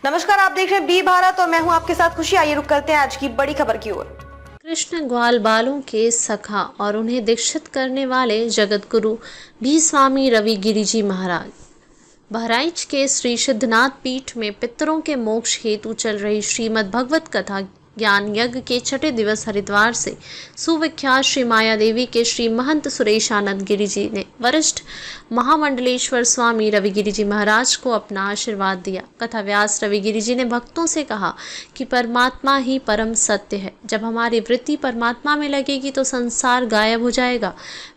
नमस्कार, आप देख रहे हैं बी भारत और मैं हूं आपके साथ खुशी। आइए रुक करते हैं आज की बड़ी खबर की ओर। कृष्ण ग्वाल बालों के सखा और उन्हें दीक्षित करने वाले जगत गुरु भी स्वामी रवि गिरिजी महाराज बहराइच के श्री सिद्धनाथ पीठ में पितरों के मोक्ष हेतु चल रही श्रीमद् भगवत कथा ज्ञान यज्ञ के छठे दिवस हरिद्वार से सुविख्यात श्री माया देवी के श्री महंत सुरेशानंद गिरी जी ने वरिष्ठ महामंडलेश्वर स्वामी रवि गिरी जी महाराज को अपना आशीर्वाद दिया। कथा व्यास रवि गिरी जी ने भक्तों से कहा कि परमात्मा ही परम सत्य है। जब हमारी वृत्ति परमात्मा में लगेगी तो संसार गायब हो जाएगा।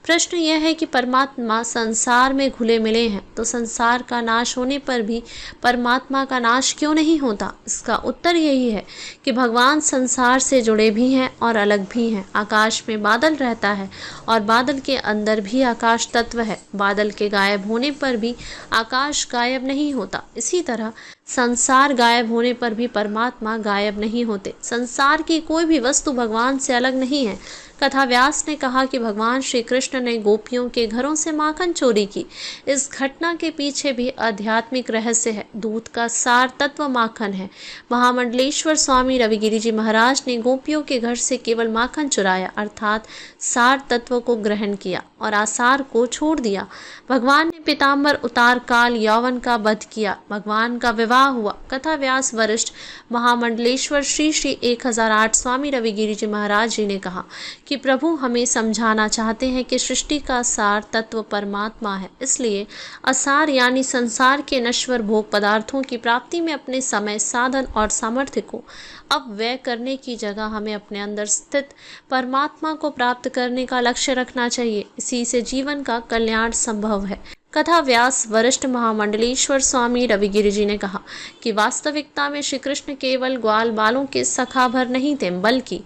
प्रश्न यह है कि परमात्मा संसार में घुले मिले हैं तो संसार का नाश होने पर भी परमात्मा का नाश क्यों नहीं होता? इसका उत्तर यही है कि भगवान संसार से जुड़े भी हैं और अलग भी हैं। आकाश में बादल रहता है और बादल के अंदर भी आकाश तत्व है। बादल के गायब होने पर भी आकाश गायब नहीं होता। इसी तरह संसार गायब होने पर भी परमात्मा गायब नहीं होते। संसार की कोई भी वस्तु भगवान से अलग नहीं है। कथा व्यास ने कहा कि भगवान श्री कृष्ण ने गोपियों के घरों से माखन चोरी की। इस घटना के पीछे भी आध्यात्मिक रहस्य है। दूध का सार तत्व माखन है। महामंडलेश्वर स्वामी रवि गिरी जी महाराज ने गोपियों के घर से केवल माखन चुराया, अर्थात सार तत्व को ग्रहण किया और आसार को छोड़ दिया। भगवान ने पीताम्बर उतार काल यौवन का वध किया। भगवान का विवाह हुआ। कथा व्यास वरिष्ठ महामंडलेश्वर श्री श्री 1008 स्वामी रवि गिरी जी महाराज जी ने कहा कि प्रभु हमें समझाना चाहते हैं कि सृष्टि का सार तत्व परमात्मा है। इसलिए असार यानी संसार के नश्वर भोग पदार्थों की प्राप्ति में अपने समय, साधन और सामर्थ्य को अपव्यय करने की जगह हमें अपने अंदर स्थित परमात्मा को प्राप्त करने का लक्ष्य रखना चाहिए। इसी से जीवन का कल्याण संभव है। कथा व्यास वरिष्ठ महामंडलेश्वर स्वामी रवि गिरी जी ने कहा कि वास्तविकता में श्री कृष्ण केवल ग्वाल बालों के सखा भर नहीं थे, बल्कि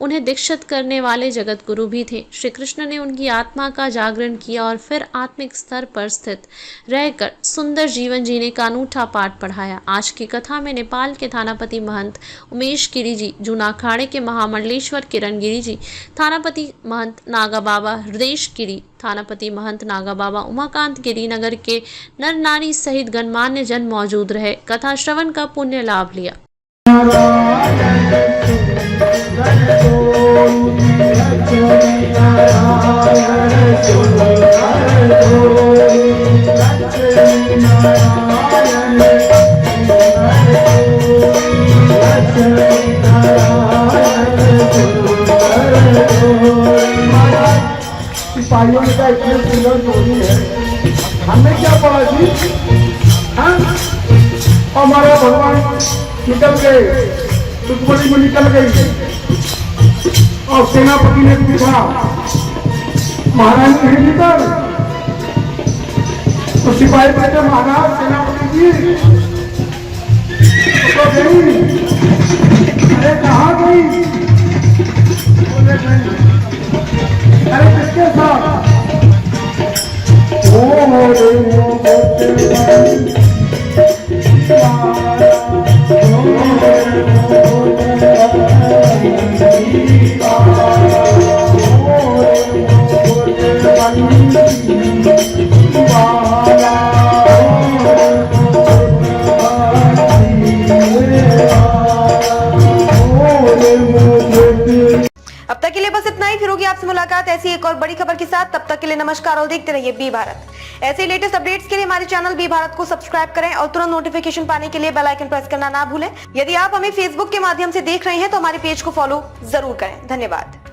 उन्हें दीक्षित करने वाले जगत गुरु भी थे। श्री कृष्ण ने उनकी आत्मा का जागरण किया और फिर आत्मिक स्तर पर स्थित रहकर सुंदर जीवन जीने का अनूठा पाठ पढ़ाया। आज की कथा में नेपाल के थानापति महंत उमेश गिरी जी, जूना अखाड़े के महामंडलेश्वर किरण गिरी जी, थानापति महंत नागा बाबा हृदयेश गिरी, थानापति महंत नागा बाबा उमाकांत गिरी, नगर के नर नारी सहित गणमान्य जन मौजूद रहे। कथा श्रवण का पुण्य लाभ लिया। सिपाहियों का इतने सुंदर टोली है, हमने क्या पढ़ा जी? हमारा भगवान निकल गए, दुश्मनी में निकल गई और सेनापति ने पूछा महाराज कहीं निकल, तो सिपाही कहते महाराज सेनापति जी तो गई। अरे कहाँ गई? बोले नहीं। अरे किसके साथ? अब तक के लिए बस इतना ही। फिर होगी आपसे मुलाकात ऐसी एक और बड़ी खबर के साथ। तब तक के लिए नमस्कार और देखते रहिए बी भारत। ऐसे लेटेस्ट अपडेट्स के लिए हमारे चैनल बी भारत को सब्सक्राइब करें और तुरंत नोटिफिकेशन पाने के लिए बेल आइकन प्रेस करना ना भूलें। यदि आप हमें फेसबुक के माध्यम से देख रहे हैं तो हमारे पेज को फॉलो जरूर करें। धन्यवाद।